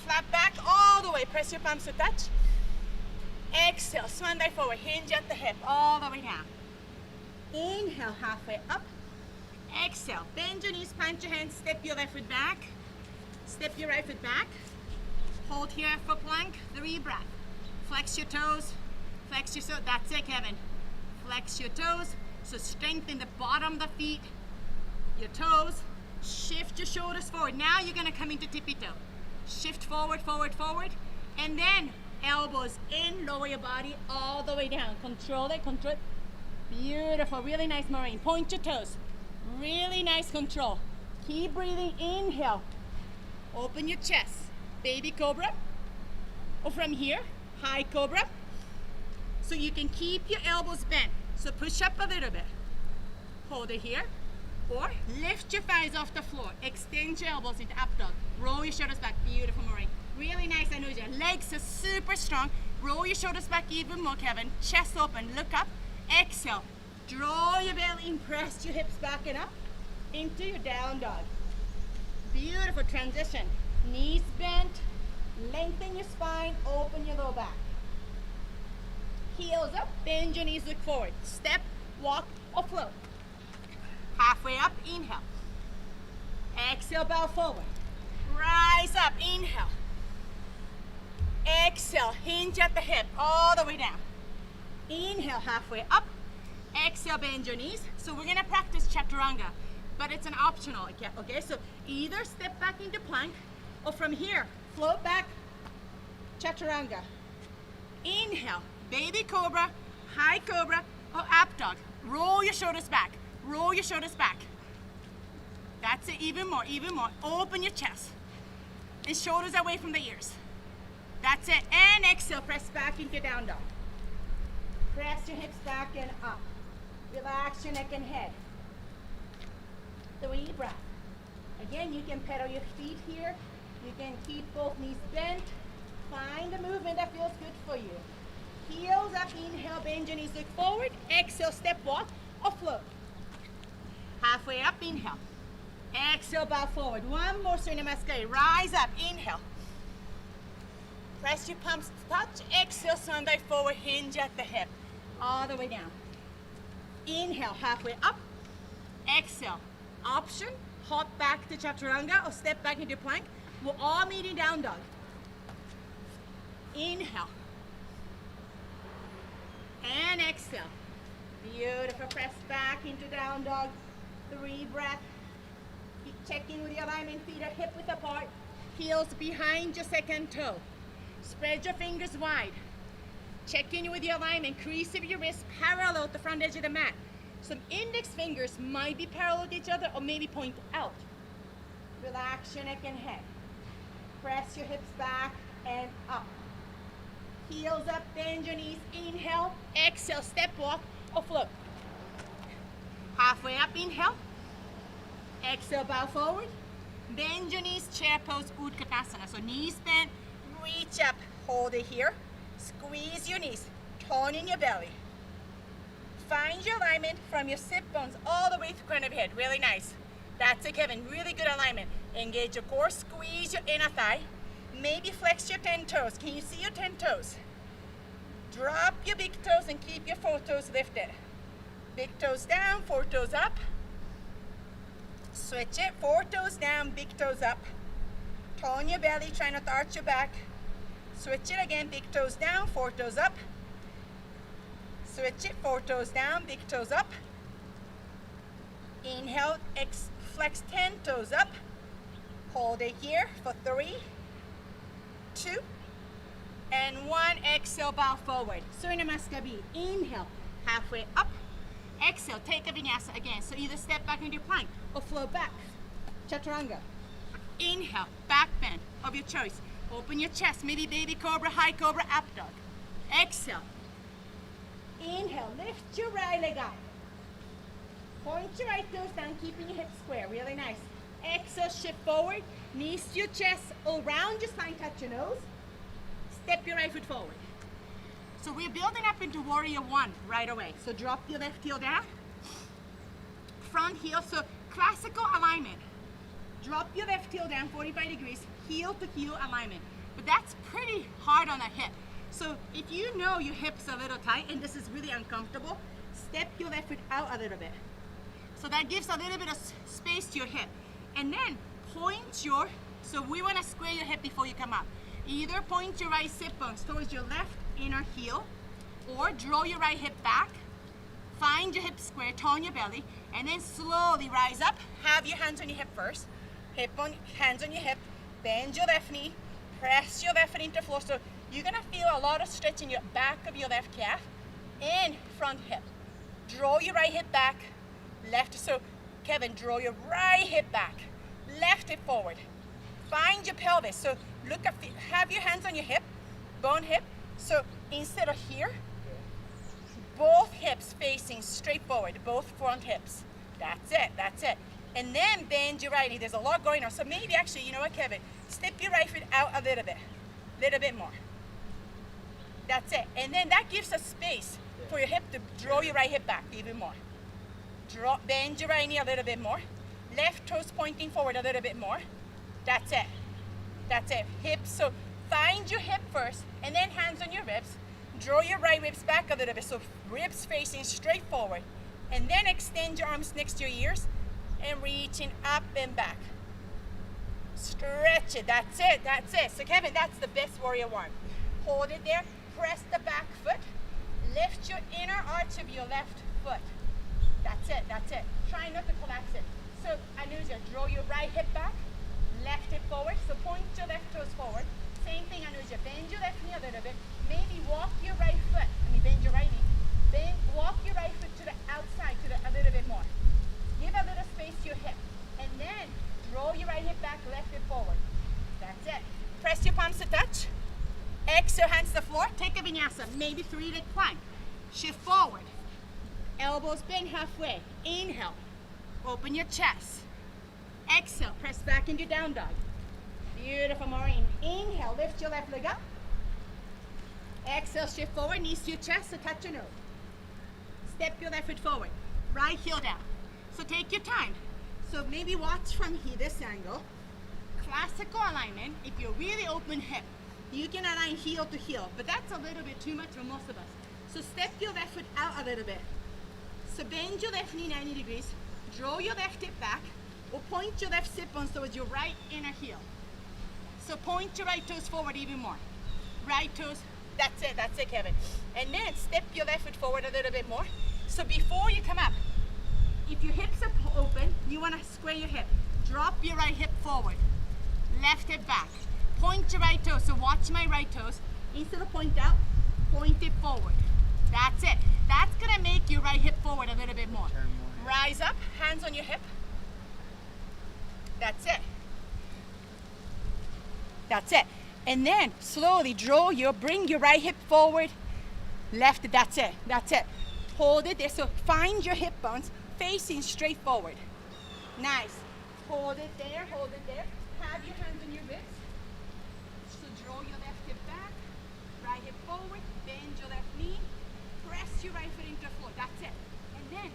flat back all the way. Press your palms to touch. Exhale, swan dive forward. Hinge at the hip all the way down. Inhale, halfway up. Exhale, bend your knees, plant your hands, step your left foot back. Step your right foot back. Hold here for plank, 3 breaths. Flex your toes, flex your toes. That's it, Kevin. Flex your toes. So strengthen the bottom of the feet, your toes. Shift your shoulders forward. Now you're gonna come into tippy toe. Shift forward, forward, forward. And then elbows in, lower your body all the way down. Control it, control it. Beautiful, really nice, Maureen. Point your toes. Really nice control. Keep breathing, inhale. Open your chest. Baby cobra. Or from here, high cobra. So you can keep your elbows bent. So push up a little bit. Hold it here. Or lift your thighs off the floor. Extend your elbows into up dog. Roll your shoulders back. Beautiful, Maureen. Really nice, Anuja. Legs are super strong. Roll your shoulders back even more, Kevin. Chest open. Look up. Exhale. Draw your belly in. Press your hips back and up into your down dog. Beautiful transition. Knees bent. Lengthen your spine. Open your low back. Heels up. Bend your knees. Look forward. Step, walk, or float. Halfway up, inhale. Exhale, bow forward. Rise up, inhale. Exhale, hinge at the hip, all the way down. Inhale, halfway up. Exhale, bend your knees. So we're gonna practice chaturanga, but it's an optional, okay? So either step back into plank, or from here, float back, chaturanga. Inhale, baby cobra, high cobra, or up dog. Roll your shoulders back. Roll your shoulders back. That's it, even more, even more. Open your chest. And shoulders away from the ears. That's it. And exhale, press back into down dog. Press your hips back and up. Relax your neck and head. 3 breaths. Again, you can pedal your feet here. You can keep both knees bent. Find a movement that feels good for you. Heels up, inhale, bend your knees, look forward. Exhale, step walk or float. Halfway up, inhale. Exhale, bow forward. One more, Surya Namaskar. Rise up, inhale. Press your palms to touch. Exhale, swan dive forward, hinge at the hip. All the way down. Inhale, halfway up. Exhale, option. Hop back to chaturanga or step back into plank. We're all meeting down dog. Inhale. And exhale. Beautiful. Press back into down dog. 3 breaths. Keep checking with your alignment. Feet are hip width apart. Heels behind your second toe. Spread your fingers wide. Check in with your alignment. Crease of your wrist parallel to the front edge of the mat. Some index fingers might be parallel to each other or maybe point out. Relax your neck and head. Press your hips back and up. Heels up, bend your knees. Inhale, exhale, step walk or float. Halfway up, inhale. Exhale, bow forward. Bend your knees, chair pose, Utkatasana. So knees bent, reach up, hold it here. Squeeze your knees, tone in your belly. Find your alignment from your sit bones all the way to the crown of your head. Really nice. That's it, Kevin. Really good alignment. Engage your core, squeeze your inner thigh. Maybe flex your 10 toes. Can you see your 10 toes? Drop your big toes and keep your 4 toes lifted. Big toes down, 4 toes up. Switch it, 4 toes down, big toes up. Tone your belly, try not to arch your back. Switch it again, big toes down, 4 toes up. Switch it, 4 toes down, big toes up. Inhale, flex 10 toes up. Hold it here for 3, 2, and 1. Exhale, bow forward. Surya Namaskar. Inhale, halfway up. Exhale, take a vinyasa again. So either step back into plank or flow back. Chaturanga. Inhale, back bend of your choice. Open your chest, maybe baby cobra, high cobra, up dog. Exhale. Inhale, lift your right leg up. Point your right toes down, keeping your hips square. Really nice. Exhale, shift forward. Knees to your chest, around your spine, touch your nose. Step your right foot forward. So we're building up into warrior 1 right away. So drop your left heel down. Front heel, so classical alignment. Drop your left heel down 45 degrees, heel to heel alignment. But that's pretty hard on the hip. So if you know your hip's a little tight and this is really uncomfortable, step your left foot out a little bit. So that gives a little bit of space to your hip. And then point your, so we want to square your hip before you come up. Either point your right sit bones towards your left inner heel, or draw your right hip back, find your hip square, tone your belly, and then slowly rise up. Have your hands on your hip first. Hands on your hip, bend your left knee, press your left foot into the floor. So you're gonna feel a lot of stretch in your back of your left calf and front hip. Draw your right hip back, left. So Kevin, draw your right hip back, left hip forward. Find your pelvis. So look up, have your hands on your hip, bone hip. So instead of here, both hips facing straight forward, both front hips. That's it, that's it. And then bend your right knee. There's a lot going on. So maybe actually, you know what, Kevin? Step your right foot out a little bit more. That's it. And then that gives us space for your hip to draw your right hip back even more. Bend your right knee a little bit more. Left toes pointing forward a little bit more. That's it. That's it. Hips. So find your hip first, and then hands on your ribs. Draw your right ribs back a little bit. So ribs facing straight forward. And then extend your arms next to your ears and reaching up and back. Stretch it. That's it. That's it. So Kevin, that's the best warrior one. Hold it there. Press the back foot. Lift your inner arch of your left foot. That's it. That's it. Try not to collapse it. So Anuja, draw your right hip back, left hip forward. So point your left toes forward. Same thing, Anuja. Bend your left knee a little bit. Maybe walk your right foot. Bend your right knee. Walk your right foot to the outside, a little bit more. Give a little space to your hip. And then draw your right hip back, left hip forward. That's it. Press your palms to touch. Exhale, hands to the floor. Take a vinyasa, maybe 3-leg plank. Shift forward. Elbows bend halfway. Inhale. Open your chest. Exhale, press back into down dog. Beautiful, Maureen. Inhale, lift your left leg up. Exhale, shift forward, knees to your chest, so touch your nose. Step your left foot forward. Right heel down. So take your time. So maybe watch from here, this angle. Classical alignment. If you're really open hip, you can align heel to heel, but that's a little bit too much for most of us. So step your left foot out a little bit. So bend your left knee 90 degrees. Draw your left hip back, or point your left sit bones towards your right inner heel. So point your right toes forward even more. Right toes, that's it, Kevin. And then step your left foot forward a little bit more. So before you come up, if your hips are open, you want to square your hip. Drop your right hip forward, left hip back. Point your right toes, so watch my right toes. Instead of point out, point it forward. That's it. That's gonna make your right hip forward a little bit more. Rise up, hands on your hip. That's it. That's it. And then slowly bring your right hip forward, left, that's it, that's it. Hold it there, so find your hip bones facing straight forward. Nice. Hold it there, have your hands on your ribs. So draw your left hip back, right hip forward, bend your left knee, press your right foot into the floor, that's it. And then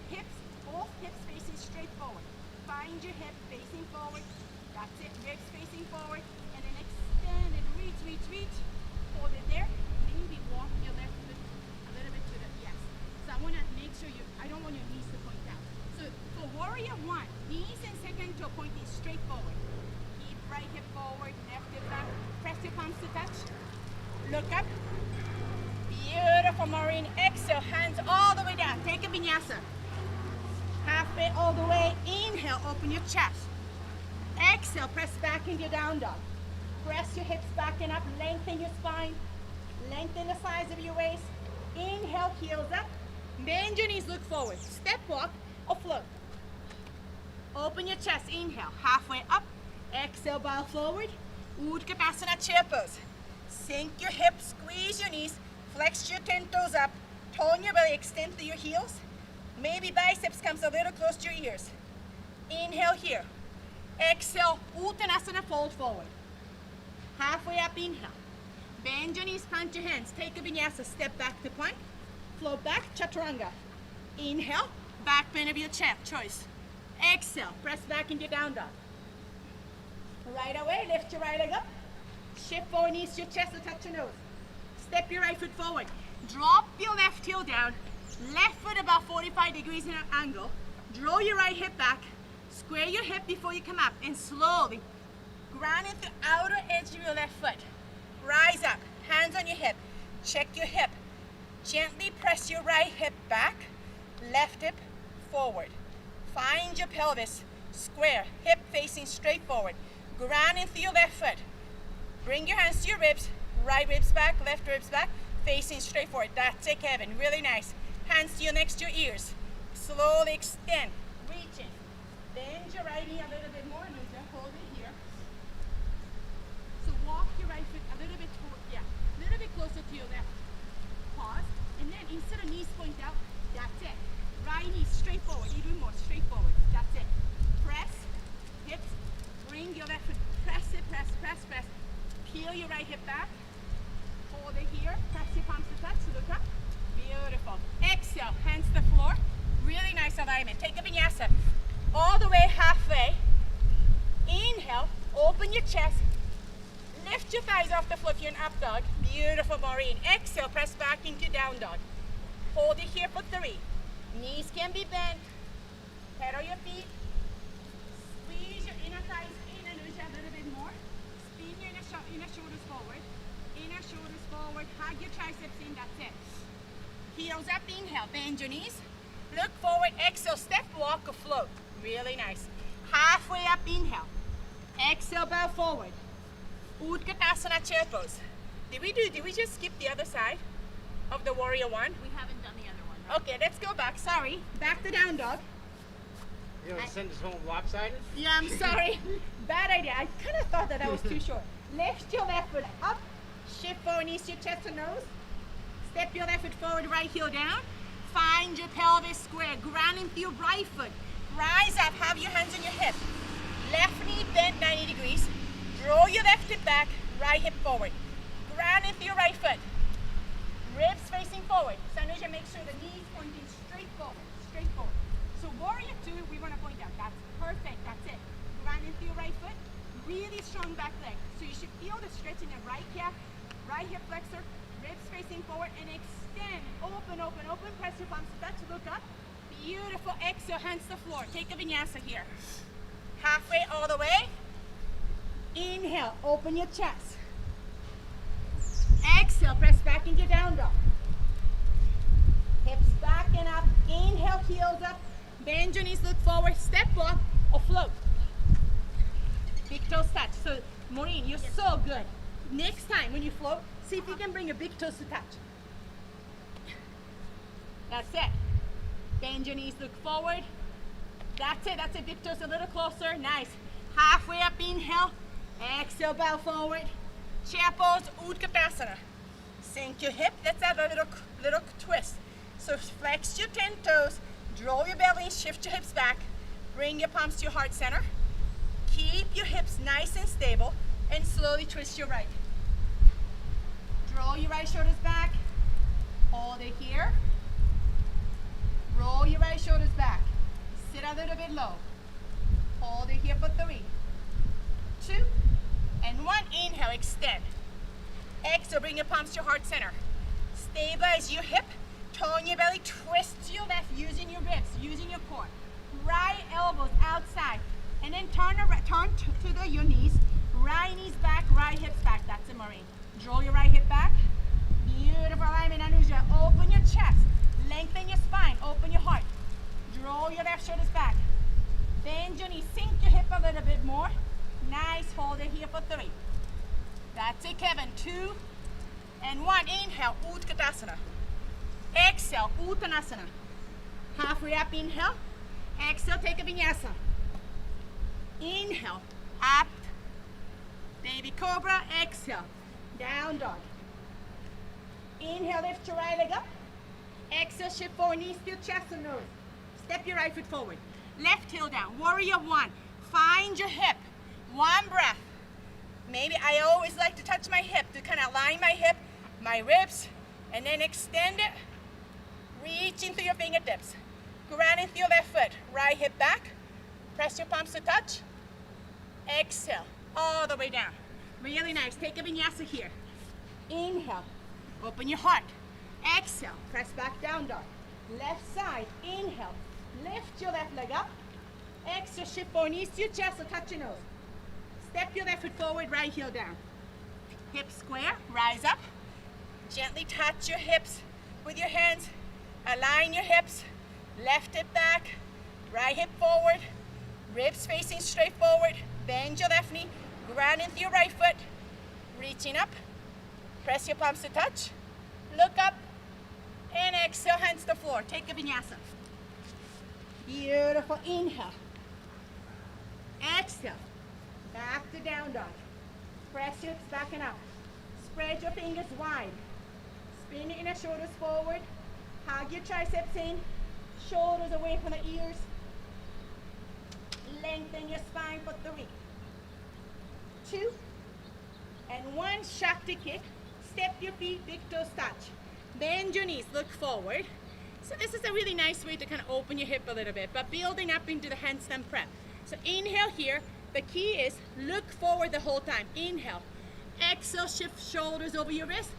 both hips facing straight forward. Find your hip facing forward, that's it, ribs facing forward, and then extend and reach. Hold it there, maybe walk your left foot a little bit to the, yes. So I want to make sure I don't want your knees to point out. So for warrior one, knees and second toe pointing straight forward. Keep right hip forward, left hip back, press your palms to touch. Look up. Beautiful, Maureen. Exhale, hands all the way down. Take a vinyasa. Halfway all the way. Inhale, open your chest. Exhale, press back into your down dog. Press your hips back and up. Lengthen your spine. Lengthen the size of your waist. Inhale, heels up. Bend your knees, look forward. Step walk or float. Open your chest. Inhale, halfway up. Exhale, bow forward. Utkatasana chair pose. Sink your hips, squeeze your knees. Flex your 10 toes up. Tone your belly, extend to your heels. Maybe biceps comes a little close to your ears. Inhale here. Exhale, Uttanasana, fold forward. Halfway up, inhale. Bend your knees, plant your hands. Take a vinyasa, step back to plank. Float back, chaturanga. Inhale, back bend of your chair, choice. Exhale, press back into down dog. Right away, lift your right leg up. Shift forward, knees to your chest to touch your nose. Step your right foot forward. Drop your left heel down. Left foot about 45 degrees in an angle. Draw your right hip back. Square your hip before you come up. And slowly ground into the outer edge of your left foot. Rise up. Hands on your hip. Check your hip. Gently press your right hip back. Left hip forward. Find your pelvis. Square. Hip facing straight forward. Ground into your left foot. Bring your hands to your ribs. Right ribs back, left ribs back, facing straight forward. That's it, Kevin. Really nice. Hands to your next to your ears. Slowly extend. Reach in. Bend your right knee a little bit more. Hold it here. So walk your right foot a little bit closer to your left. Pause. And then instead of knees point out, that's it. Right knee straight forward. Even more straight forward. That's it. Press. Hips. Bring your left foot. Press it. Press, press, press. Peel your right hip back. Hold it here. Press your palms to touch. Look up. Beautiful. Exhale. Hands to the floor. Really nice alignment. Take a vinyasa. All the way halfway. Inhale. Open your chest. Lift your thighs off the floor if you're an up dog. Beautiful, Maureen. Exhale. Press back into down dog. Hold it here for 3. Knees can be bent. Pedal your feet. Squeeze your inner thighs in and lose a little bit more. Spin your inner shoulders forward. Inner shoulders forward. Hug your triceps in. That's it. Heels up. Inhale. Bend your knees. Look forward. Exhale. Step, walk, or float. Really nice. Halfway up. Inhale. Exhale. Bow forward. Utkatasana chair pose. Did we just skip the other side of the warrior one? We haven't done the other one, right? Okay, let's go back. Sorry. Back to down dog. You want to send us home lopsided? Yeah, I'm sorry. Bad idea. I kind of thought that was too short. Lift your left foot up. Shift forward, knees to your chest and nose. Step your left foot forward, right heel down. Find your pelvis square. Ground into your right foot. Rise up. Have your hands on your hip. Left knee bent 90 degrees. Draw your left hip back. Right hip forward. Ground into your right foot. Ribs facing forward. Sanuja, make sure the knees pointing straight forward. Straight forward. So warrior 2, we want to point out. That's perfect. That's it. Ground into your right foot. Really strong back leg. So you should feel the stretch in the right calf, right hip flexor, ribs facing forward, and extend. Open, open, open. Press your palms to touch. Look up. Beautiful. Exhale, hands to floor. Take a vinyasa here. Halfway all the way. Inhale, open your chest. Exhale, press back into down dog. Hips back and up. Inhale, heels up. Bend your knees, look forward. Step walk or float. Big toes touch. So, Maureen, you're so good. Next time when you float, see if you can bring your big toes to touch. That's it. Bend your knees, look forward. That's it. That's it. Big toes a little closer. Nice. Halfway up, inhale. Exhale, bow forward. Chair pose, Utkatasana. Sink your hip. Let's have a little twist. So flex your 10 toes. Draw your belly. Shift your hips back. Bring your palms to your heart center. Keep your hips nice and stable. And slowly twist your right. Draw your right shoulders back. Hold it here. Roll your right shoulders back. Sit a little bit low. Hold it here for 3, 2, and 1. Inhale, extend. Exhale, bring your palms to your heart center. Stabilize your hip. Tone your belly. Twist to your left using your ribs, using your core. Right elbows outside. And then turn to your knees. Right knees back, right hips back. That's it, Maureen. Draw your right hip back. Beautiful alignment, Anuja. Open your chest. Lengthen your spine. Open your heart. Draw your left shoulders back. Bend your knees. Sink your hip a little bit more. Nice. Hold it here for 3. That's it, Kevin. 2 and 1. Inhale, Utkatasana. Exhale, Uttanasana. Halfway up, inhale. Exhale, take a vinyasa. Inhale, up. Baby cobra. Exhale, down dog. Inhale, lift your right leg up. Exhale, shift forward, knees to chest and nose. Step your right foot forward. Left heel down. Warrior 1. Find your hip. 1 breath. Maybe I always like to touch my hip to kind of line my hip, my ribs, and then extend it. Reach into your fingertips. Ground into your left foot. Right hip back. Press your palms to touch. Exhale. all the way down. Really nice. Take a vinyasa here. Inhale, open your heart. Exhale, press back down dog. Left side, inhale, lift your left leg up. Exhale, shift forward, knees to your chest, so touch your nose. Step your left foot forward, right heel down. Hip square, rise up. Gently touch your hips with your hands. Align your hips. Left hip back, right hip forward. Ribs facing straight forward. Bend your left knee, ground into your right foot. Reaching up. Press your palms to touch. Look up. And exhale, hands to the floor. Take a vinyasa. Beautiful. Inhale. Exhale. Back to down dog. Press your hips back and up. Spread your fingers wide. Spin your inner shoulders forward. Hug your triceps in. Shoulders away from the ears. Lengthen your spine for 3, 2, and 1. Shakti kick. Step your feet, big toes touch. Bend your knees, look forward. So this is a really nice way to kind of open your hip a little bit, but building up into the handstand prep. So inhale here. The key is look forward the whole time. Inhale. Exhale, shift shoulders over your wrist.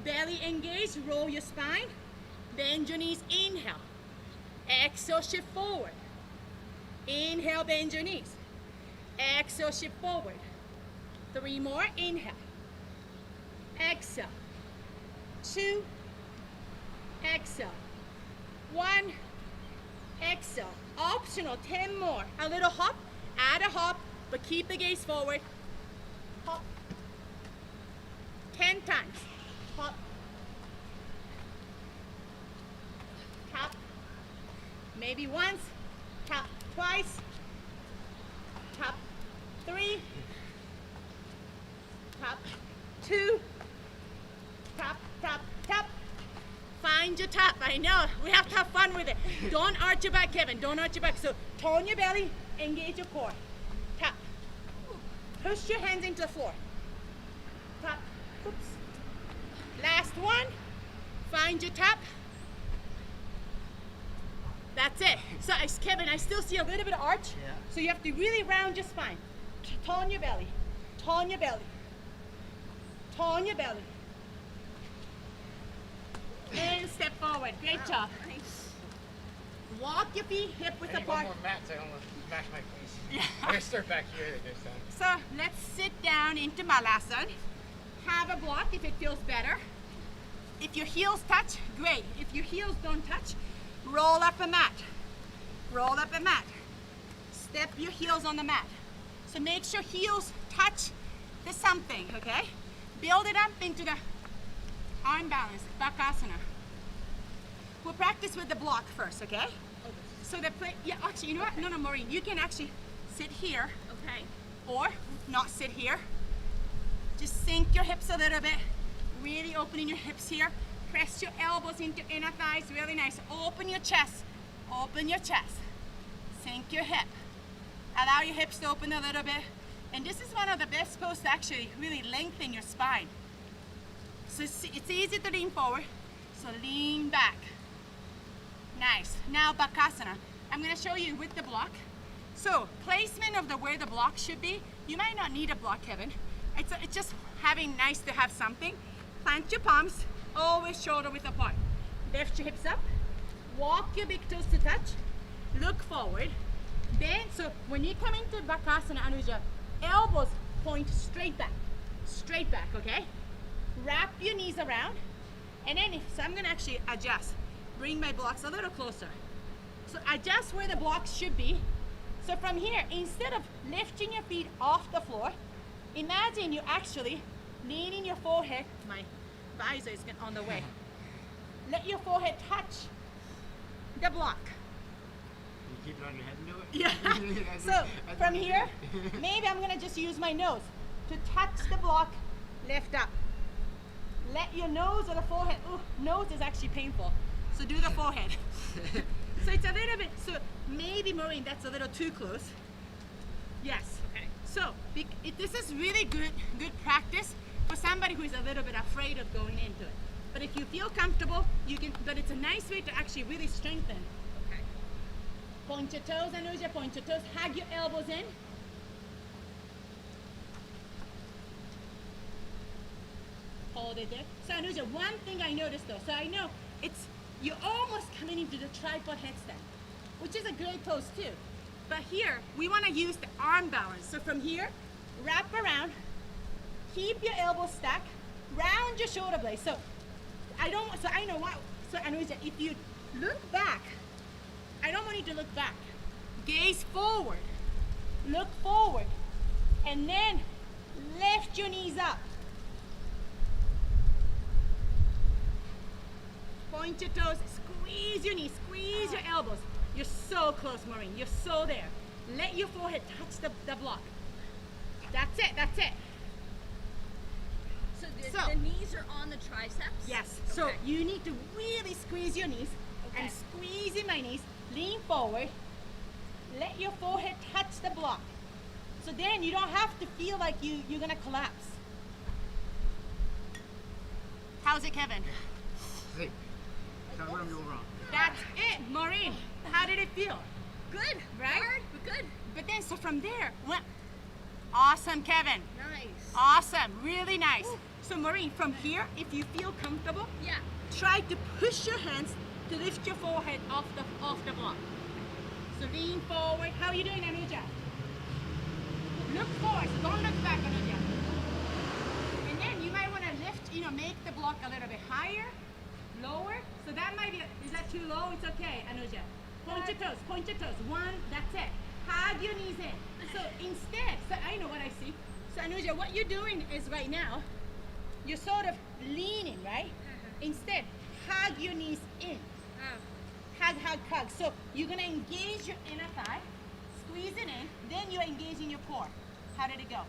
Belly engaged, roll your spine. Bend your knees, inhale. Exhale, shift forward. Inhale, bend your knees. Exhale, shift forward. 3 more, inhale. Exhale. 2. Exhale. 1. Exhale. Optional, 10 more. A little hop, add a hop, but keep the gaze forward. Hop. 10 times. Hop. Tap. Maybe once. Tap twice. Tap 3. Tap 2. Tap, tap, tap. Find your tap. I know. We have to have fun with it. Don't arch your back, Kevin. Don't arch your back. So tone your belly. Engage your core. Tap. Push your hands into the floor. Tap. Oops. Last one. Find your tap. That's it. So Kevin, I still see a little bit of arch. Yeah. So you have to really round your spine. Tone your belly. Tone your belly. Tone your belly. And step forward. Great job. Nice. Walk your feet hip width I need one apart. more mat so I don't smash my face. Yeah. I'm gonna start back here this time. So let's sit down into Malasana. Have a block if it feels better. If your heels touch, great. If your heels don't touch, roll up a mat. Roll up a mat. Step your heels on the mat. So make sure heels touch the something, okay? Build it up into the arm balance, Bakasana. We'll practice with the block first, okay? So yeah, actually, you know what? No, Maureen, you can actually sit here. Okay. Or not sit here. Just sink your hips a little bit. Really opening your hips here. Press your elbows into inner thighs. Really nice. Open your chest. Open your chest. Sink your hip. Allow your hips to open a little bit. And this is one of the best poses to actually really lengthen your spine. So it's easy to lean forward. So lean back. Nice. Now Bakasana. I'm going to show you with the block. So placement of where the block should be. You might not need a block, Kevin. It's just nice to have something. Plant your palms. Always shoulder width apart. Lift your hips up. Walk your big toes to touch. Look forward. Bend. So when you come into Bakasana, Anuja, elbows point straight back. Straight back, okay? Wrap your knees around. And then, so I'm going to actually adjust. Bring my blocks a little closer. So adjust where the blocks should be. So from here, instead of lifting your feet off the floor, imagine you actually leaning your forehead. My visor is on the way. Let your forehead touch the block. You keep it on your head and do it? Yeah. So from here, maybe I'm gonna just use my nose to touch the block, lift up. Let your nose or the forehead, nose is actually painful. So do the forehead. So it's a little bit, so maybe Maureen, that's a little too close. Yes. Okay. So this is really good practice for somebody who is a little bit afraid of going into it. But if you feel comfortable, you can, but it's a nice way to actually really strengthen. Okay. Point your toes, Anuja, point your toes. Hug your elbows in. Hold it there. So Anuja, one thing I noticed though, so I know you're almost coming into the tripod headstand, which is a great pose too. But here, we want to use the arm balance. So from here, wrap around, keep your elbows stacked, round your shoulder blades. So I know what, so Anuja, if you look back, I don't want you to look back. Gaze forward, look forward, and then lift your knees up. Point your toes, squeeze your knees, squeeze your elbows. You're so close, Maureen, you're so there. Let your forehead touch the block. That's it, that's it. So the knees are on the triceps? Yes, Okay. so you need to really squeeze your knees and squeeze in my knees, lean forward, let your forehead touch the block. So then you don't have to feel like you're gonna collapse. How's it, Kevin? See, tell me what I'm doing wrong. That's it, Maureen. How did it feel? Good, Right? hard, but good. But then, so from there, awesome, Kevin. Nice. Awesome, really nice. So Maureen, from here, if you feel comfortable, Yeah. try to push your hands to lift your forehead off the block. So lean forward. How are you doing, Anuja? Look forward, so don't look back, Anuja. And then you might want to lift, make the block a little bit higher, lower. So that might be, is that too low? It's okay, Anuja. Point your toes, point your toes. One, that's it. Hug your knees in. So instead, so I know what I see. So Anuja, what you're doing is right now, you're sort of leaning, right? Instead, hug your knees in. Hug, hug, hug. So you're gonna engage your inner thigh, squeeze it in, then you're engaging your core. How did it go?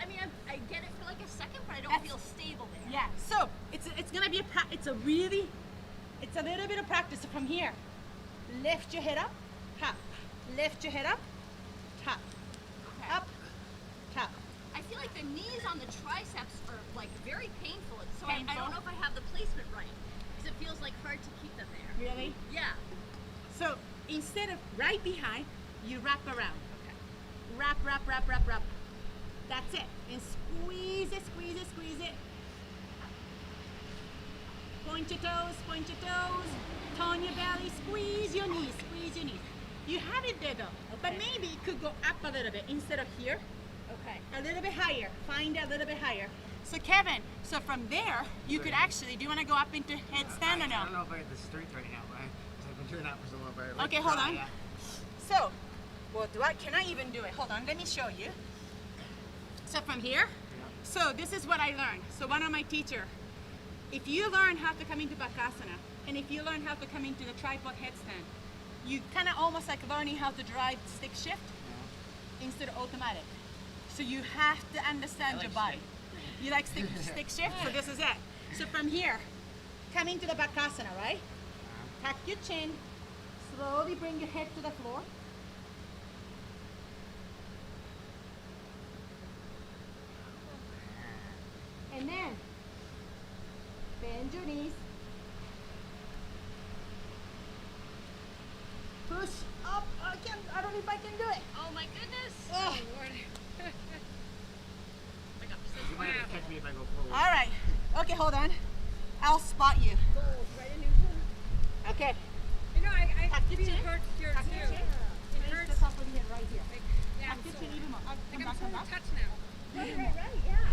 I mean, I get it for like a second, but I don't That's- feel stable there. Yeah. So it's gonna be it's a little bit of practice. So from here, lift your head up, tap. Lift your head up, tap. Okay. Up, tap. I feel like the knees on the triceps are like very painful. So I Painful? don't know if I have the placement right. Because it feels like hard to keep them there. Really? Yeah. So instead of right behind, you wrap around. Okay. Wrap, wrap, wrap, wrap, wrap. That's it. And squeeze it, squeeze it, squeeze it. Point your toes, point your toes. Tone your belly, squeeze your knees, squeeze your knees. You have it there though, but Okay. maybe it could go up a little bit instead of here. Okay. A little bit higher. Find it a little bit higher. So Kevin, so from there, you could actually, do you want to go up into headstand or I don't no? know if I have the strength right now. I've been doing that for so long. But I like Okay, to hold try, on. yeah. So, well, can I even do it? Hold on, let me show you. So from here, so this is what I learned. So one of my teacher, if you learn how to come into Bakasana, and if you learn how to come into the tripod headstand, you kind of almost like learning how to drive stick shift instead of automatic. So you have to understand your body. You like stick shift? So this is it. So from here, come into the Bakasana, right? Tuck your chin, slowly bring your head to the floor. And then, bend your knees. Push up. I don't know if I can do it. Oh my goodness. Oh. Lord. I got You might have to catch me if I go forward. All right. Okay, hold on. I'll spot you. right in your Okay. You know, I Tuck your feel chin. hurt here Tuck your too. chin. It Raise hurts. the top of your head right here. Yeah, Tuck I'm your so, chin even more. like Come I'm back, so come back. touched now. Right, yeah.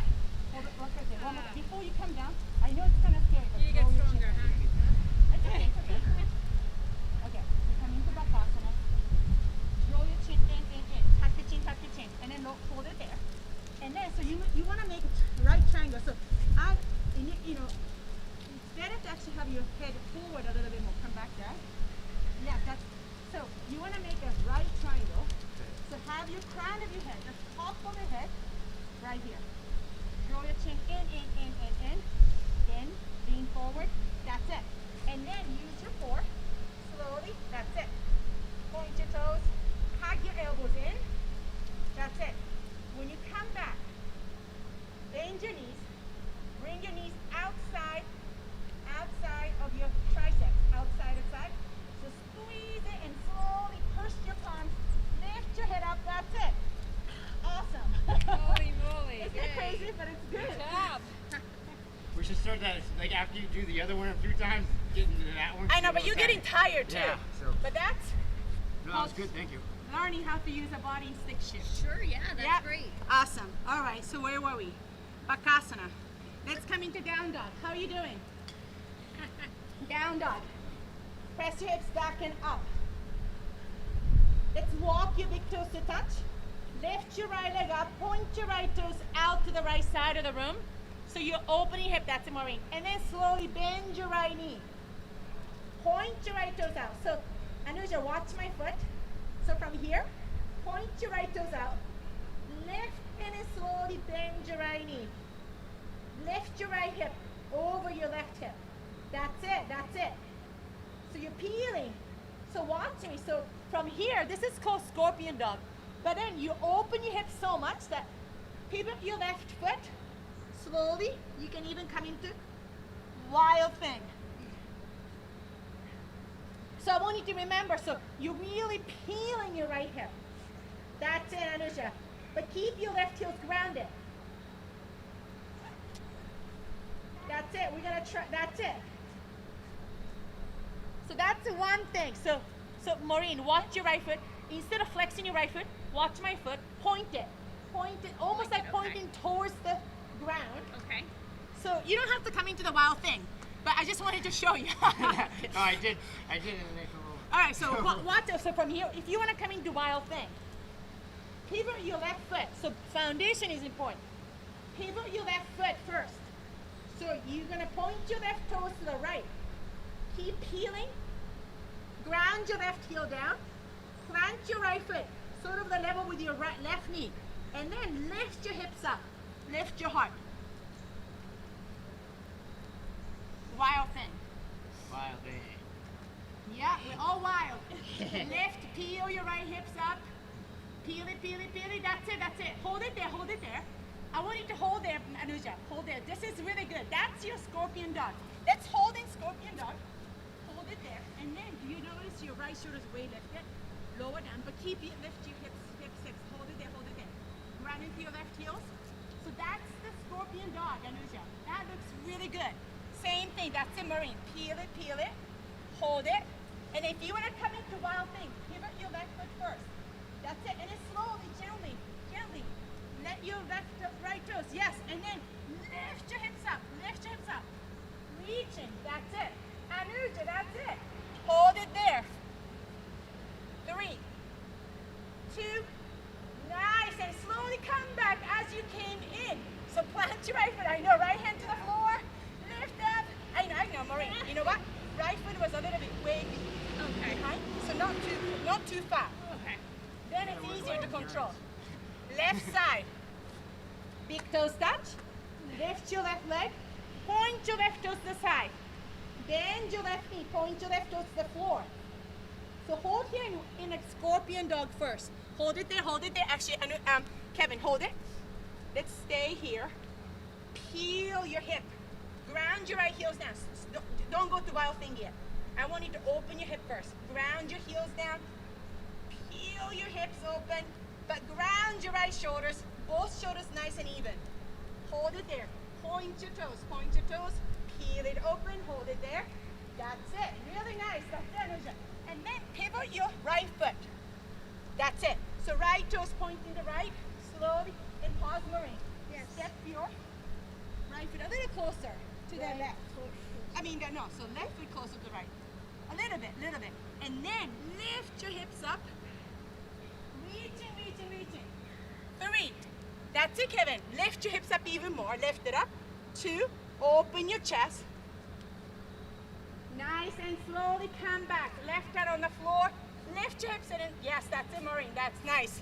Hold it, look right there. One more. Before you come down, I know it's kind of scary, but You get roll your chin. stronger, huh? It's okay. Okay, you come into Bakasana. Roll your chin in. Tuck your chin. And then hold it there. And then, so you want to make a right triangle. So it's better to actually have your head forward a little bit more. Come back there. Yeah, so you want to make a right triangle. So have your crown of your head, the top of your head, right here. Draw your chin in. In, lean forward. That's it. And then use your core. Slowly. That's it. Point your toes. Hug your elbows in. That's it. When you come back, bend your knees. Bring your knees outside of your triceps. Outside. So squeeze it and slowly push your palms. Lift your head up. That's it. Awesome. Holy moly. Isn't it crazy? But it's good. Good job. We should start that like after you do the other one a few times, get into that one. I know, but you're getting tired too. Yeah, so. But that's No, that was good, thank you. learning how to use a body in stick shift. Sure, yeah, that's Yep. great. Awesome. All right, so where were we? Bakasana. Let's come into down dog. How are you doing? Down dog. Press your hips back and up. Let's walk your big toes to touch. Lift your right leg up. Point your right toes out to the right side of the room. So you're opening your hip. That's it, Maureen. And then slowly bend your right knee. Point your right toes out. So, Anuja, watch my foot. So from here, point your right toes out. Lift and then slowly bend your right knee. Lift your right hip over your left hip. That's it, that's it. So you're peeling. So watch me. So from here, this is called scorpion dog. But then you open your hips so much that pivot your left foot. Slowly, you can even come into wild thing. So I want you to remember, so you're really peeling your right hip. That's it, Anuja. But keep your left heels grounded. That's it, we're gonna try, that's it. So that's the one thing. So Maureen, watch your right foot. Instead of flexing your right foot, watch my foot, point it. Point it, almost like pointing towards the ground. Okay. So you don't have to come into the wild thing, but I just wanted to show you. No, I did in the next little. All right, so watch. So from here, if you want to come into wild thing, pivot your left foot. So foundation is important. Pivot your left foot first. So you're gonna point your left toes to the right. Keep peeling. Ground your left heel down. Plant your right foot, sort of the level with your left knee, and then lift your hips up. Lift your heart. Wild thing. Wild thing. Yeah, we're all wild. Lift, peel your right hips up. Peel it, peel it, peel it. That's it, that's it. Hold it there, hold it there. I want you to hold there, Anuja. Hold there. This is really good. That's your scorpion dog. Let's hold in scorpion dog. Hold it there. And then, do you notice your right shoulder is way lifted? Lower down, but keep it, lift your hips, hips, hips. Hold it there, hold it there. Ground into your left heels. So that's the scorpion dog, Anuja. That looks really good. Same thing, that's it, Marine. Peel it, hold it. And if you want to come into wild thing, pivot your left foot first. That's it, and then slowly, gently, gently, let your right toes, yes, and then lift your hips up, reaching, that's it. Anuja, that's it. Hold it there. 3, 2, nice, and slowly come back as you came in. So plant your right foot, I know, right hand to the floor, lift up. I know, Maureen, you know what? Right foot was a little bit way behind, so not too far. Okay. Then it's easier to control. Left side, big toes touch, lift your left leg, point your left toes to the side, bend your left knee, point your left toes to the floor. So hold here in a scorpion dog first. Hold it there, actually, Kevin, hold it. Let's stay here. Peel your hip, ground your right heels down. Don't go to wild thing yet. I want you to open your hip first. Ground your heels down, peel your hips open, but ground your right shoulders, both shoulders nice and even. Hold it there. Point your toes, peel it open, hold it there. That's it. Really nice. That's it, Anuja. And then pivot your right foot. That's it. So right toes pointing to right, slowly, and pause, Maureen. Yes. Step your right foot a little closer to the left. So left foot closer to the right. A little bit. And then lift your hips up. Reaching. 3. That's it, Kevin. Lift your hips up even more. Lift it up. 2. Open your chest. Nice, and slowly come back. Left hand on the floor. Lift your hips and then, yes, that's it, Maureen. That's nice.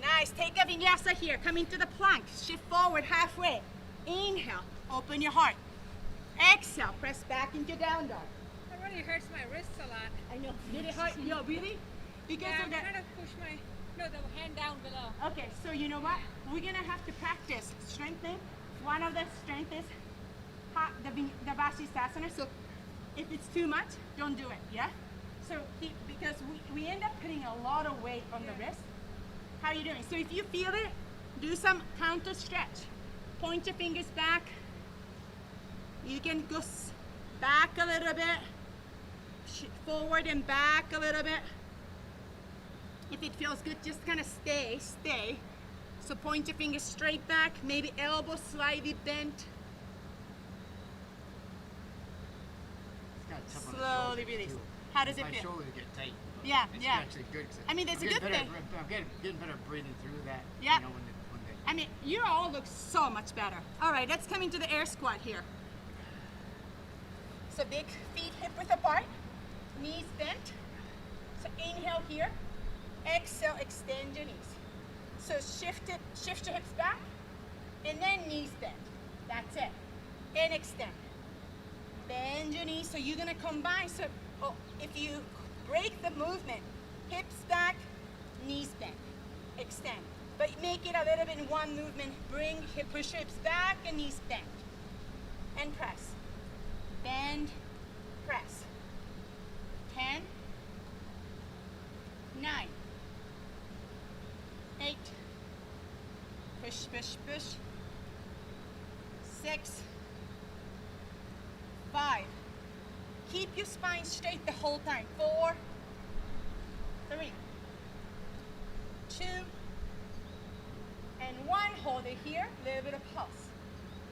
Nice. Take a vinyasa here. Come into the plank. Shift forward halfway. Inhale. Open your heart. Exhale. Press back into down dog. It really hurts my wrists a lot. I know. Did it hurt? No, really? Because Yeah, of I'm that. trying to push the hand down below. Okay, so you know what? We're gonna have to practice strengthening. One of the strength is the Vasisthasana. So if it's too much, don't do it, yeah? So because we end up putting a lot of weight on the wrist. How are you doing? So if you feel it, do some counter stretch. Point your fingers back. You can go back a little bit, forward and back a little bit. If it feels good, just kind of stay. So point your fingers straight back, maybe elbows slightly bent. It's got tough on the Slowly shoulders, release. too. How does it My feel? shoulders get tight. Yeah, It's yeah. actually good. 'Cause I mean, there's a I'm good getting better, thing. I'm getting better breathing through that. Yeah. You know, when they I mean, you all look so much better. All right, let's come into the air squat here. So big feet hip width apart, knees bent. So inhale here, exhale, extend your knees. So shift your hips back, and then knees bent. That's it. And extend. Bend your knees. So you're gonna combine. So if you break the movement, hips back, knees bent, extend. But make it a little bit in one movement. Push hips back and knees bent. And press. Bend, press. 10, 9, 8, push, push, push. 6, 5. Keep your spine straight the whole time. 4, 3, 2, and 1. Hold it here. Little bit of pulse.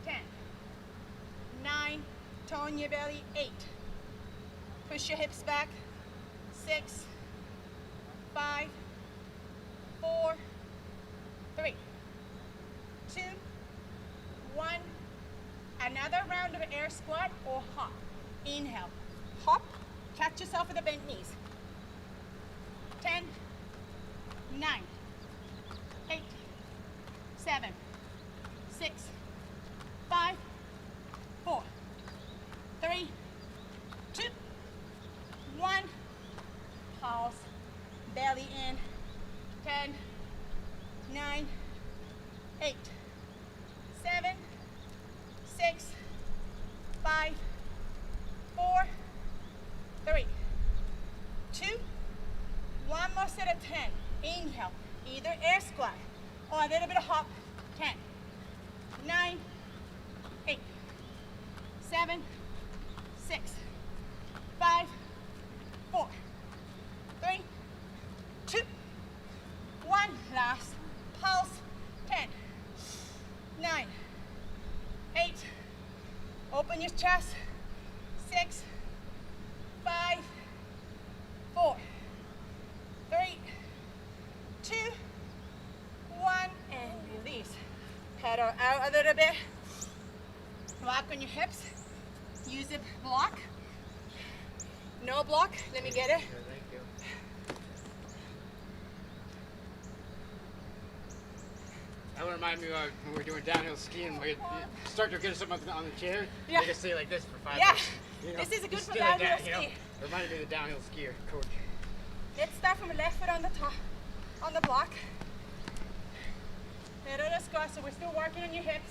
10, 9, tone your belly. 8. Push your hips back. 6, 5, 4, 3, 2, 1. Another round of air squat or hop. Inhale. Hop. Catch yourself with the bent knees. 10, 9, 8, 7, 6, 5, 4, 3, 2, 1. Pulse. Belly in. 10, 9, 8, 7, 6, 5, 4, 3, 2, 1 more set of 10. Inhale. Either air squat or a little bit of hop. 10, 9, 8, 7, 6, 5, 4, 3, 2, 1. Last. Pulse. 10, 9, 8. Open your chest. 6, 5, 4, 3, 2, 1, and release. Pedal out a little bit. Lock on your hips. Use a block. No block. Let me get it. Sure, thank you. That would remind me of when we were doing downhill skiing, where you start to get something on the chair, Yeah. you just stay like this for 5 Yeah. minutes. You know, This is a good just for stay like downhill that, you know. ski. Reminded me of the downhill skier coach. Let's start from the left foot on the top, on the block. Little squat, so we're still working on your hips.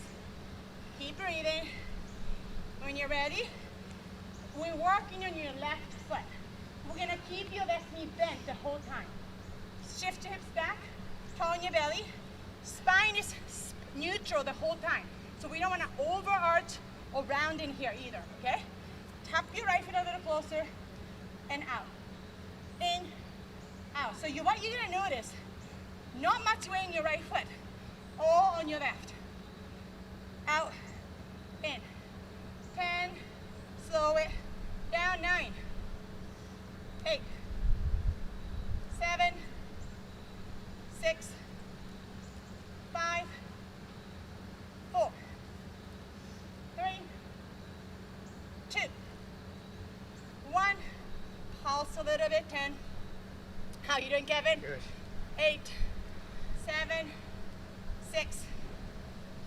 Keep breathing. When you're ready, we're working on your left foot. We're gonna keep your left knee bent the whole time. Shift your hips back, tone your belly. Spine is neutral the whole time. So we don't wanna overarch or round in here either, okay? Tap your right foot a little closer and out. In, out. So what you're gonna notice, not much weight in your right foot, all on your left. Out, in. 10, slow it, down. 9, 8, 7, 6, 5, 4, 3, 2, 1. Pulse a little bit. 10. How you doing, Kevin? Good. 8, 7, 6,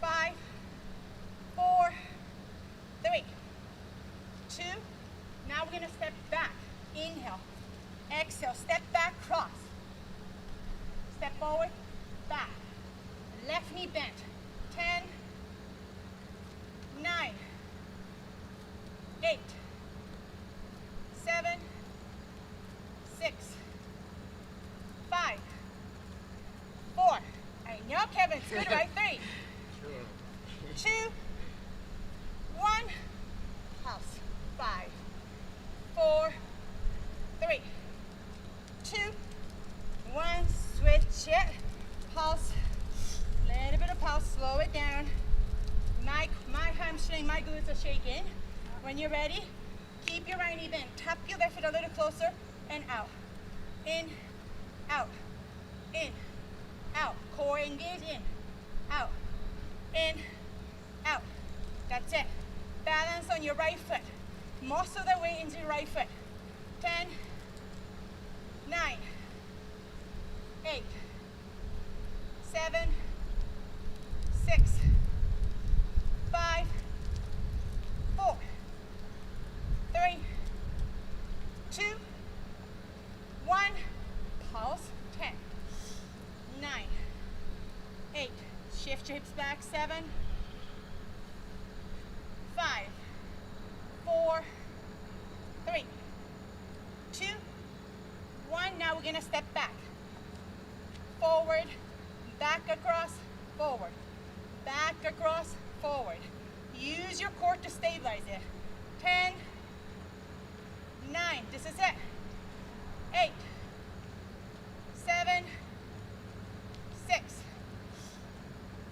5, 4, 3, 2. Now we're gonna step back. Inhale. Exhale. Step back, cross. Step forward, back. Left knee bent. 10, 9, 8, 7, 6, 5, 4. I know, Kevin. It's good, right? 3, Sure. 2, 1. Actually, my glutes are shaking. When you're ready, keep your right knee bent. Tap your left foot a little closer and out. In, out, in, out. Core engage, in, out, in, out. That's it. Balance on your right foot. Muscle the weight into your right foot. 10, 9, 8, 7, 6, 5, 4, 3, 2, 1. Pulse. 10, 9, 8. Shift your hips back. 7, 5, 4, 3, 2, 1. Now we're gonna step back. Forward, back across, forward. Back across, forward. Use your core to stabilize it. 10, 9, this is it. 8, 7, 6,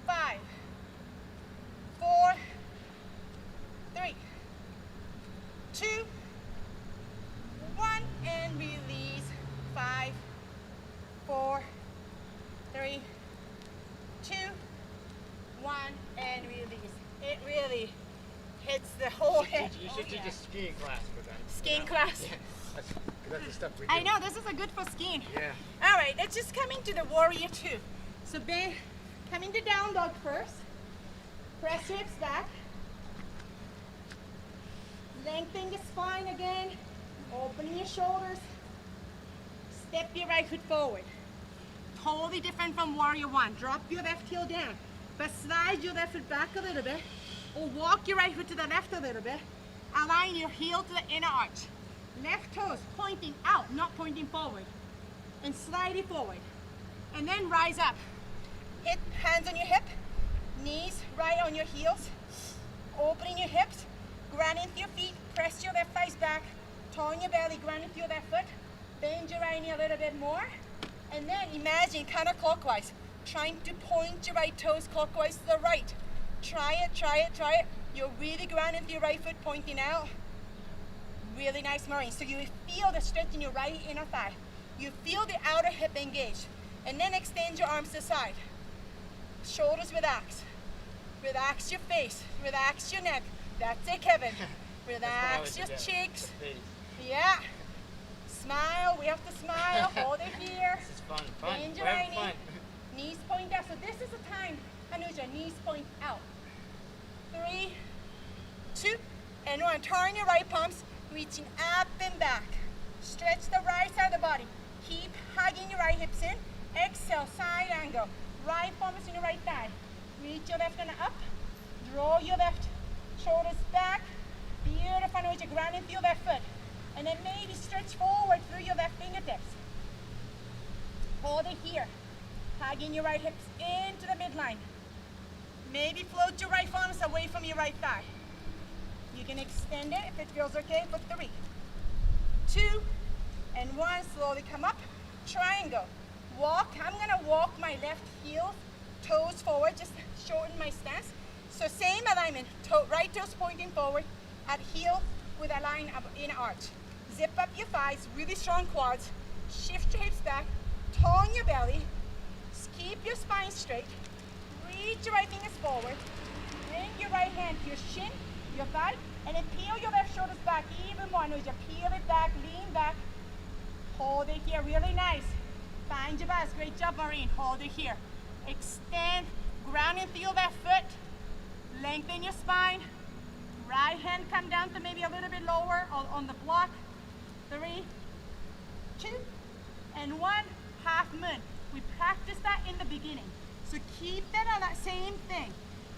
5, 4, 3, 2, 1, and release. 5, 4, 3, 2, 1, and release. It really hits the whole hip. You should teach a skiing class for that. Skiing class? Yeah, that's the stuff we do. I know, this is a good for skiing. Yeah. All right, let's just come into the warrior two. So come into down dog first. Press your hips back. Lengthen the spine again. Open your shoulders. Step your right foot forward. Totally different from warrior one. Drop your left heel down, but slide your left foot back a little bit, or walk your right foot to the left a little bit. Align your heel to the inner arch. Left toes pointing out, not pointing forward. And slide it forward. And then rise up. Hit hands on your hip, knees right on your heels. Opening your hips, ground into your feet, press your left thighs back, turn your belly, ground into your left foot. Bend your right knee a little bit more. And then imagine counterclockwise, trying to point your right toes clockwise to the right. Try it, try it, try it. You're really grounded with your right foot pointing out. Really nice, Marine. So you feel the stretch in your right inner thigh. You feel the outer hip engage. And then extend your arms to the side. Shoulders relax. Relax your face. Relax your neck. That's it, Kevin. Relax your cheeks. Yeah. Smile. We have to smile. Hold it here. This is fun. Bend your We're right having fun. knee. Knees point out. So this is the time, Anuja, knees point out. 3, 2, and 1. Turn your right palms, reaching up and back. Stretch the right side of the body. Keep hugging your right hips in. Exhale, side angle. Right palm is in your right thigh. Reach your left hand up. Draw your left shoulders back. Beautiful, Anuja. Ground into your left foot. And then maybe stretch forward through your left fingertips. Hold it here. Hugging your right hips into the midline. Maybe float your right palms away from your right thigh. You can extend it if it feels okay for 3, 2, and 1. Slowly come up. Triangle. Walk. I'm going to walk my left heel, toes forward, just shorten my stance. So same alignment. Right toes pointing forward at heel with a line up in arch. Zip up your thighs, really strong quads. Shift your hips back. Tone your belly. Keep your spine straight. Reach your right fingers forward. Bring your right hand to your shin, your thigh, and then peel your left shoulders back even more. Now you peel it back, lean back. Hold it here, really nice. Find your balance. Great job, Maureen. Hold it here. Extend, ground into your left foot. Lengthen your spine. Right hand come down to maybe a little bit lower on the block. 3, 2, and 1. Half moon. We practiced that in the beginning. So keep that on that same thing.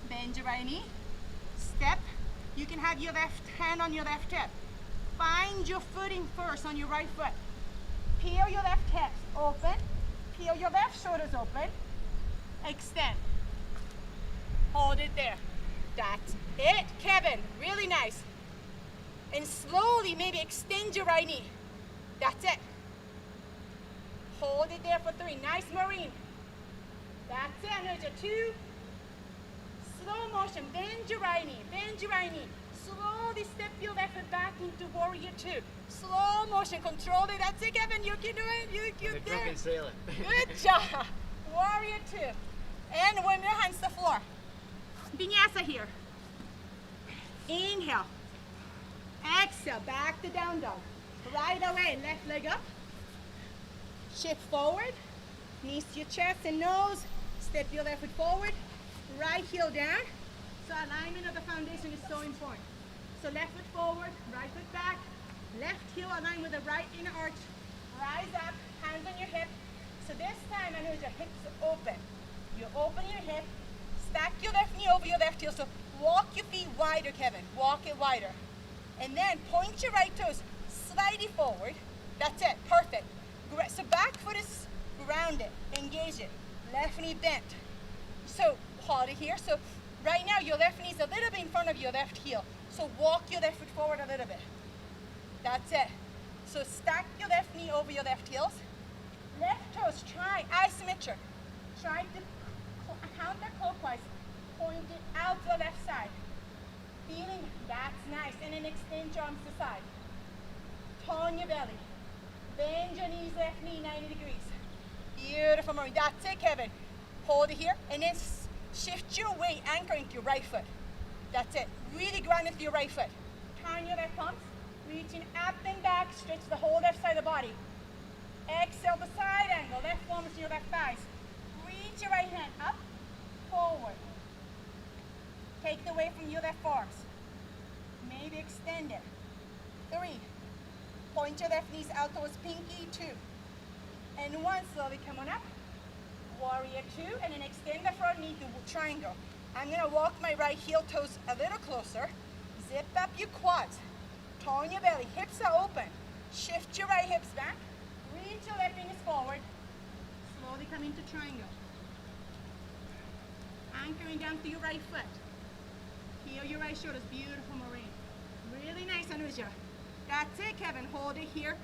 Bend your right knee. Step. You can have your left hand on your left hip. Find your footing first on your right foot. Peel your left hips open. Peel your left shoulders open. Extend. Hold it there. That's it, Kevin. Really nice. And slowly maybe extend your right knee. That's it. Hold it there for 3. Nice, Marine. That's it, Anuja. 2. slow motion. Bend your right knee. Bend your right knee. Slowly step your left foot back into warrior two. Slow motion. Control it. That's it, Kevin. You can do it. You can The do drunken it. sailor. Good job. Warrior two. And when your hands to the floor. Vinyasa here. Inhale. Exhale. Back to down dog. Right away. Left leg up. Shift forward. Knees to your chest and nose. Step your left foot forward. Right heel down. So alignment of the foundation is so important. So left foot forward, right foot back. Left heel aligned with the right inner arch. Rise up, hands on your hip. So this time I know your hips are open. You open your hip, stack your left knee over your left heel. So walk your feet wider, Kevin. Walk it wider. And then point your right toes slightly forward. That's it, perfect. So back foot is grounded, engage it. Left knee bent. So hold it here. So right now your left knee is a little bit in front of your left heel. So walk your left foot forward a little bit. That's it. So stack your left knee over your left heels. Left toes, try isometric. Try to counterclockwise. Point it out to the left side. Feeling, that's nice. And then extend your arms to the side. Tone your belly. Bend your knees, left knee 90 degrees. Beautiful, Marie. That's it, Kevin. Hold it here, and then shift your weight, anchor into your right foot. That's it. Really ground into your right foot. Turn your left palms, reaching up and back, stretch the whole left side of the body. Exhale the side angle, left palm to your left thighs. Reach your right hand up, forward. Take the weight from your left arms. Maybe extend it. 3. Point your left knees out towards pinky. 2. And 1, slowly come on up. Warrior 2, and then extend the front knee to triangle. I'm gonna walk my right heel toes a little closer. Zip up your quads. Tone your belly, hips are open. Shift your right hips back. Reach your left fingers forward. Slowly come into triangle. Anchoring down to your right foot. Heel your right shoulders, beautiful, Maureen. Really nice, Anuja. That's it, Kevin. Hold it here.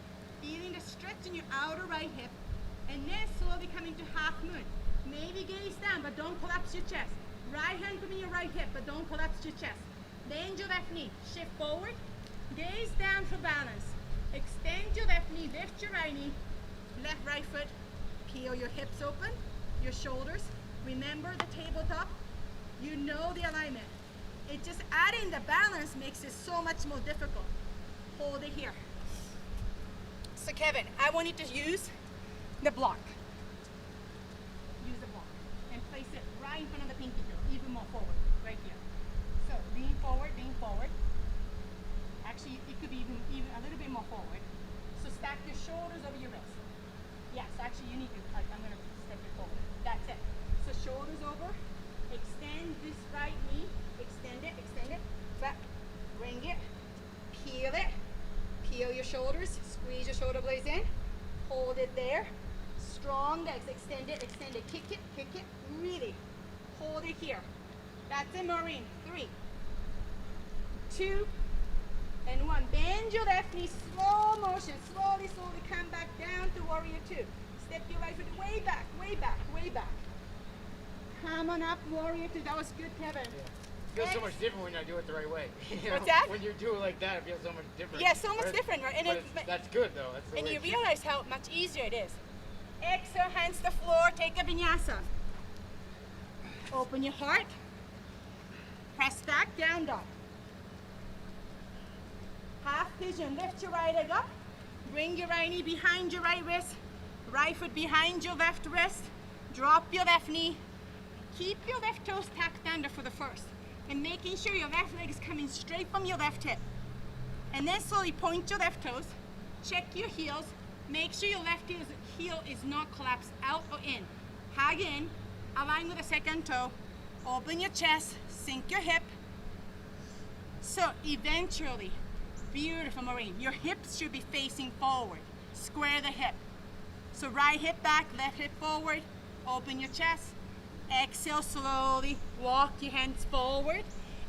Feeling the stretch in your outer right hip. And then slowly come into half moon. Maybe gaze down, but don't collapse your chest. Right hand come in your right hip, but don't collapse your chest. Bend your left knee. Shift forward. Gaze down for balance. Extend your left knee. Lift your right knee. Left, right foot. Peel your hips open. Your shoulders. Remember the tabletop. You know the alignment. It just adding the balance makes it so much more difficult. Hold it here. So Kevin, I want you to use the block. Use the block and place it right in front of the pinky toe, even more forward, right here. So lean forward, lean forward. Actually, it could be even a little bit more forward. So stack your shoulders over your wrist. Yes, actually you need to, I'm gonna step it forward. That's it. So shoulders over, extend this right knee, extend it, back, bring it, peel it, peel your shoulders, squeeze your shoulder blades in, hold it there. Strong legs, extend it, kick it, really. Hold it here. That's it, Maureen. 3, 2, and 1. Bend your left knee, slow motion. Slowly come back down to warrior 2. Step your right foot way back. Come on up, warrior 2. That was good, Kevin. Yeah. It feels so much different when I do it the right way. You know, What's that? When you do it like that, it feels so much different. Yeah, so much different, right? And that's good, though. That's the and way you it should be. realize how much easier it is. Exhale, hands to the floor, take a vinyasa. Open your heart. Press back, down dog. Half pigeon, lift your right leg up. Bring your right knee behind your right wrist. Right foot behind your left wrist. Drop your left knee. Keep your left toes tucked under for the first. And making sure your left leg is coming straight from your left hip. And then slowly point your left toes. Check your heels. Make sure your left heel is not collapsed out or in. Hug in, align with the second toe. Open your chest, sink your hip. So eventually, beautiful, Maureen, your hips should be facing forward. Square the hip. So right hip back, left hip forward. Open your chest. Exhale slowly. Walk your hands forward.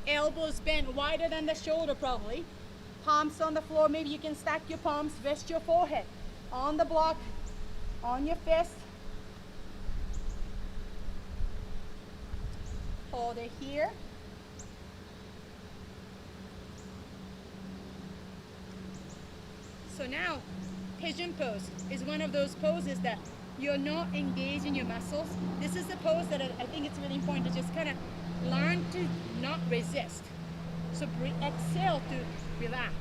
Elbows bent wider than the shoulder probably. Palms on the floor. Maybe you can stack your palms. Rest your forehead. On the block. On your fist. Hold it here. So now, pigeon pose is one of those poses that you're not engaging your muscles. This is the pose that I think it's really important to just kind of learn to not resist. So exhale to relax.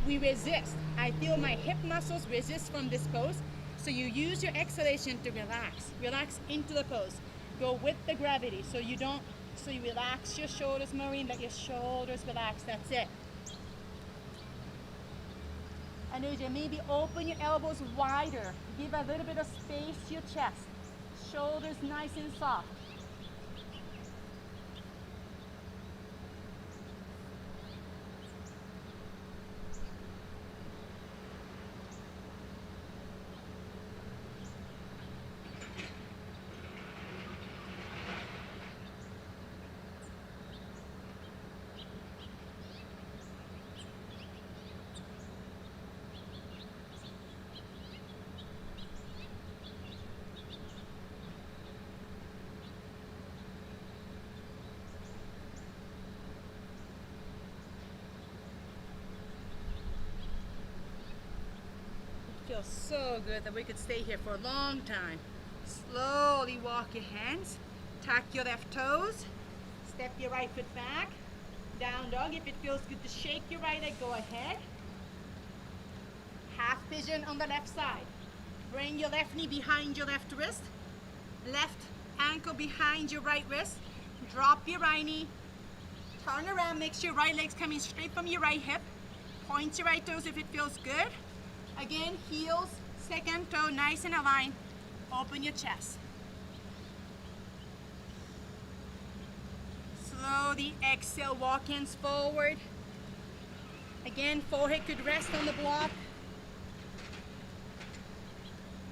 We resist. I feel my hip muscles resist from this pose. So you use your exhalation to relax. Relax into the pose. Go with the gravity so you relax your shoulders, Maureen, let your shoulders relax, that's it. And AJ, maybe open your elbows wider. Give a little bit of space to your chest. Shoulders nice and soft. Feels so good that we could stay here for a long time. Slowly walk your hands, tuck your left toes, step your right foot back, down dog. If it feels good to shake your right leg, go ahead. Half pigeon on the left side. Bring your left knee behind your left wrist, left ankle behind your right wrist. Drop your right knee, turn around, make sure your right leg's coming straight from your right hip. Point your right toes if it feels good. Again, heels, second toe, nice and aligned. Open your chest. Slowly exhale, walk hands forward. Again, forehead could rest on the block.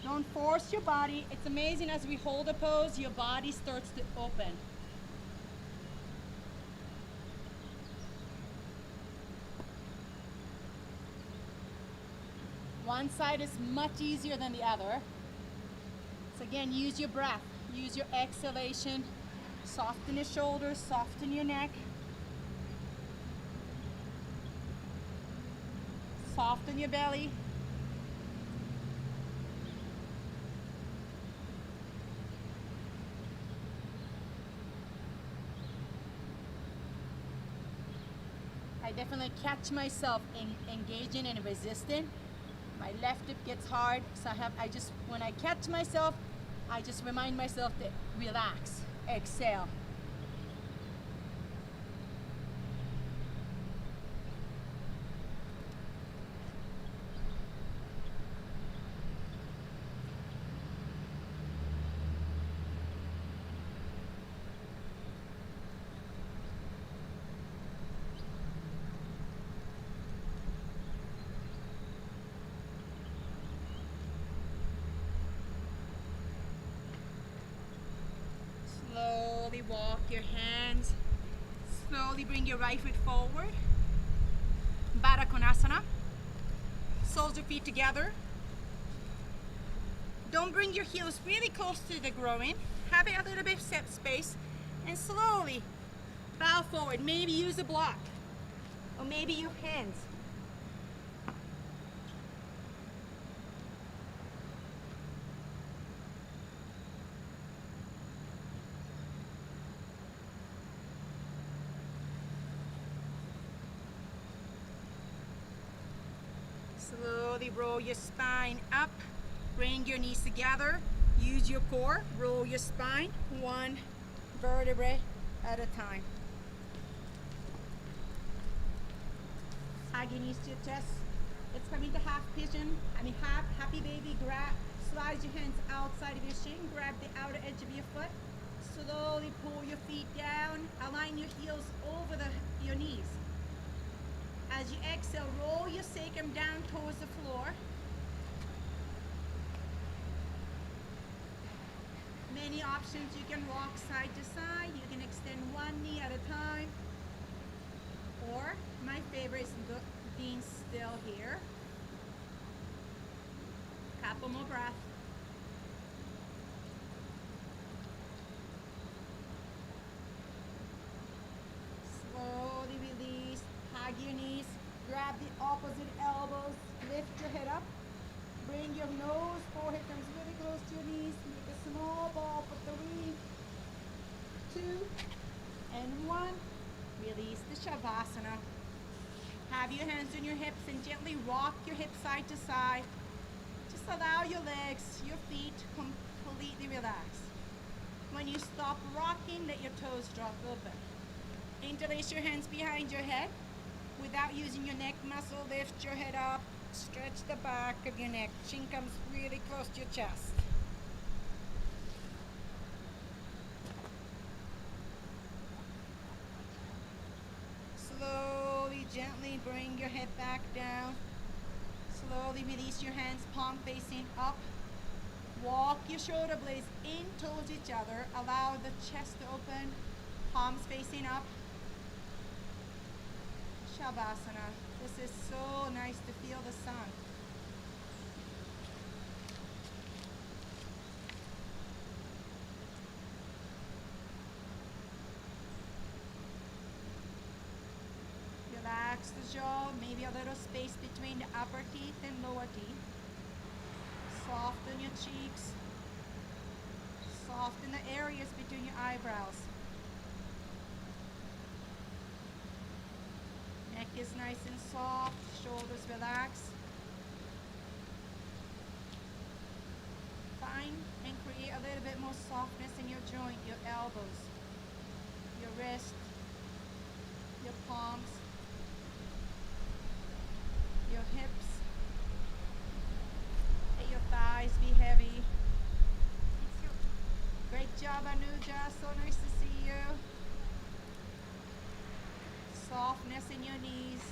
Don't force your body. It's amazing as we hold a pose, your body starts to open. One side is much easier than the other. So again, use your breath, use your exhalation, soften your shoulders, soften your neck. Soften your belly. I definitely catch myself engaging and resisting. My left hip gets hard, so when I catch myself, I just remind myself to relax, exhale. Slowly walk your hands. Slowly bring your right foot forward. Baddha Konasana. Soles of feet together. Don't bring your heels really close to the groin. Have it a little bit of space. And slowly bow forward. Maybe use a block. Or maybe your hands. Slowly roll your spine up, bring your knees together, use your core, roll your spine, one vertebrae at a time. Hug your knees to your chest. Let's come into half pigeon, half happy baby. Slide your hands outside of your shin, grab the outer edge of your foot. Slowly pull your feet down, align your heels over your knees. As you exhale, roll your sacrum down towards the floor. Many options. You can rock side to side. You can extend one knee at a time. Or, my favorite is being still here. Couple more breaths. the opposite elbows. Lift your head up. Bring your nose, forehead comes really close to your knees. Make a small ball for 3, 2, and 1. Release the Shavasana. Have your hands on your hips and gently rock your hips side to side. Just allow your legs, your feet completely relax. When you stop rocking, let your toes drop open. Interlace your hands behind your head. Without using your neck muscle, lift your head up. Stretch the back of your neck. Chin comes really close to your chest. Slowly, gently bring your head back down. Slowly release your hands, palm facing up. Walk your shoulder blades in towards each other. Allow the chest to open, palms facing up. Shavasana. This is so nice to feel the sun. Relax the jaw, maybe a little space between the upper teeth and lower teeth. Soften your cheeks. Soften the areas between your eyebrows. Neck is nice and soft, shoulders relax. Find and create a little bit more softness in your joint, your elbows, your wrist, your palms, your hips. Let your thighs be heavy. Great job, Anuja. So nice to see you. Softness in your knees.